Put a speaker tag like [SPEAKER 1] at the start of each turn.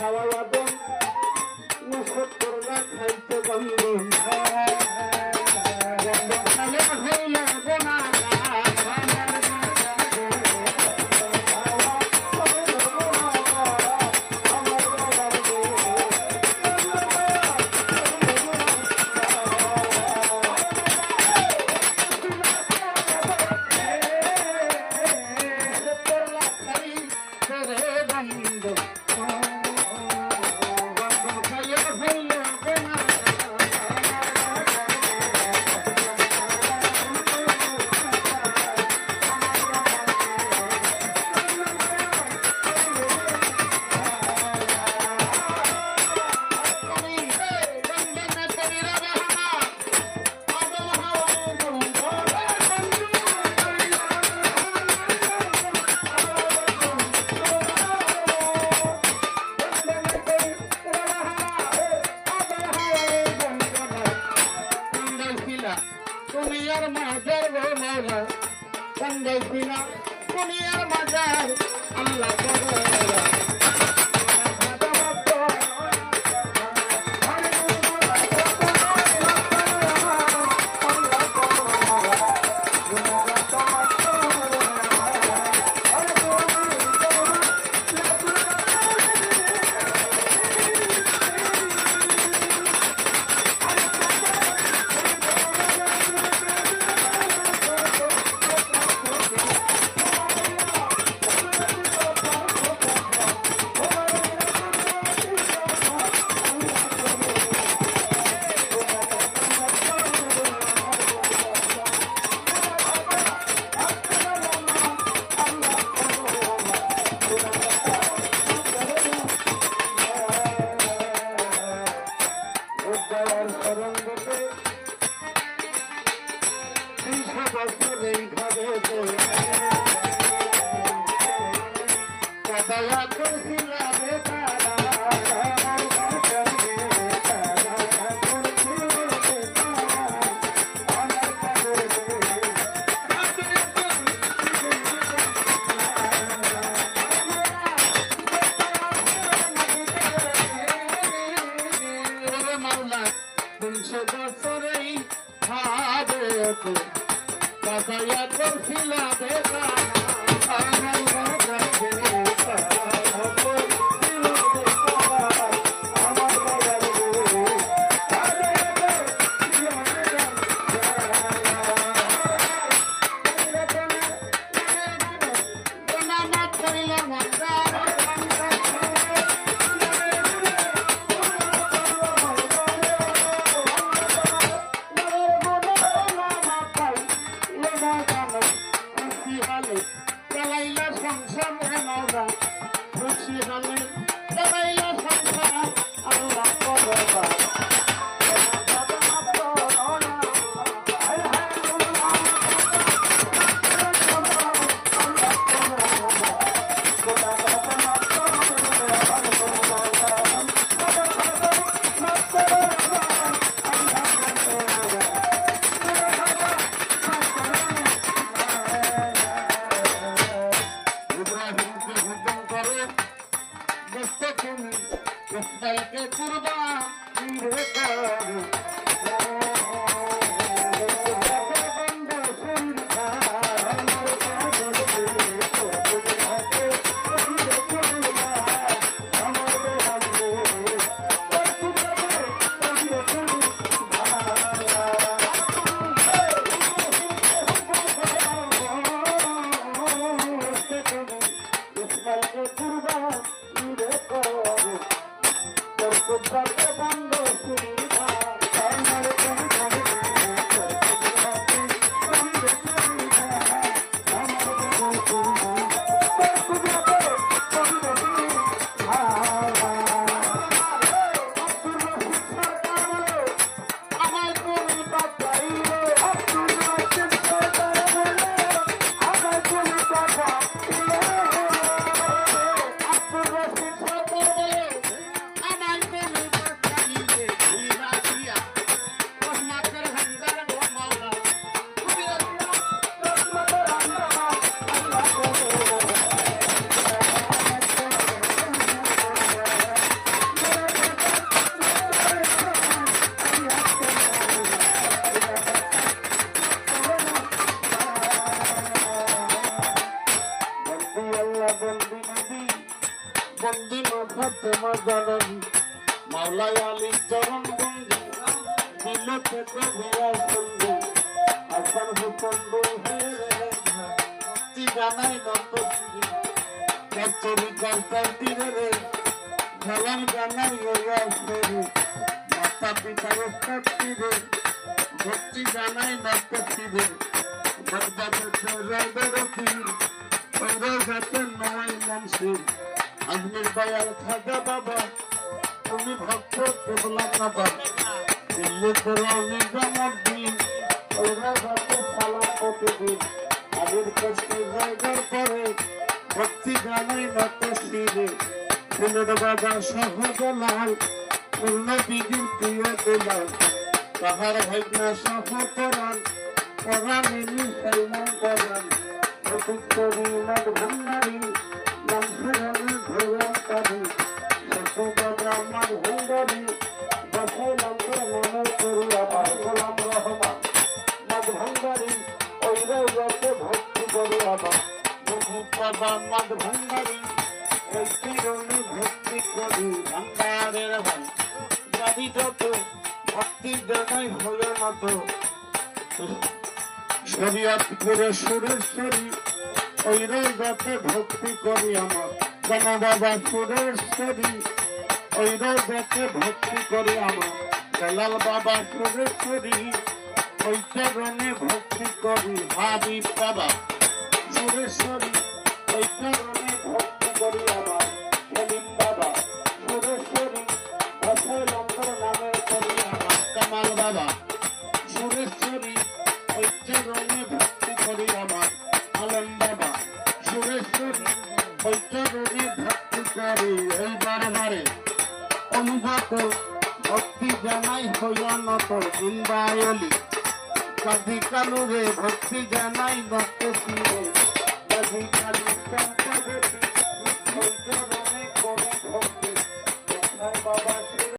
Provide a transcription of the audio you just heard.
[SPEAKER 1] হাওয়া আদম 70 লাখ খাইতে বন্ধন খালে হইল গোনা দুনিয়ার মাজার গো মাওলা কান্দাইছি না দুনিয়ার মাজার আল্লাহ বাজায়া করছিলা বেকা বন্দি আল্লাহ বন্দি নবী বন্দি মাথা তোমার জননী মাওলাই আলী চরণ বন্দি দিল থেকে ভিড়ার বন্দি আসার হুসেন দুই জানাই নত চরি কর্তার তীরে রে সালাম জানাই মাতা পিতার তীরে ভক্তি জানাই নত তীরে আজমির দয়াল খাজা বাবা তুমি ভক্ত কেবলা বাবা দিল্লি তোরা নিজামুদ্দিন ওরা যাতে সালাম প্রতিদিন আগের কষ্টি জায়গার পরে ভক্তি জানাই নত শিরে ফুলের বাবা সহজলাল পূর্ণ বিধির প্রিয় দোলাল তাহার ভাইনা সহতরাল পরামিনী সাইমান করাল প্রতিকরি নাগ ভণ্ডারী নামসুরানি ঘোরাকারী সত্যবাবা আমার ভণ্ডারী বসাইলাম তোর মনে করি আবার গোলাম রহমান নাগ ভণ্ডারী ওইরা যাতে ভক্তি করে আবার বাবা নাগ ভণ্ডারী ওই চিরণী ভক্তি করি ভান্ডারের ভাই জানি যত ভক্তি জানাই হলো মতো শরীয়ত করে সুরেশ্বরী ওই রোজাতে ভক্তি করি আমার কেন বাবা সুরেশ্বরী ওই রোজাতে ভক্তি করি আমার দলাল বাবা সুরেশ্বরী ওই চরণে ভক্তি করি হাবিব বাবা সুরেশ্বরী ওই চরণে ভক্তি করি আমার সেলিম বাবা সুরেশ্বরী অসল অন্তর নামে করি আমার কামাল বাবা সুরেশ্বরী ওই চরণে ভক্তি করি আমার আলম বাবা সুরেশ্বরী ওই চরণে ভক্তি করি এই বারে অনুভূত ভক্তি জানাই হইয়া নত ইন্দ্রায়লি কাজী কালুরে ভক্তি জানাই নত শিরে কাজী কালু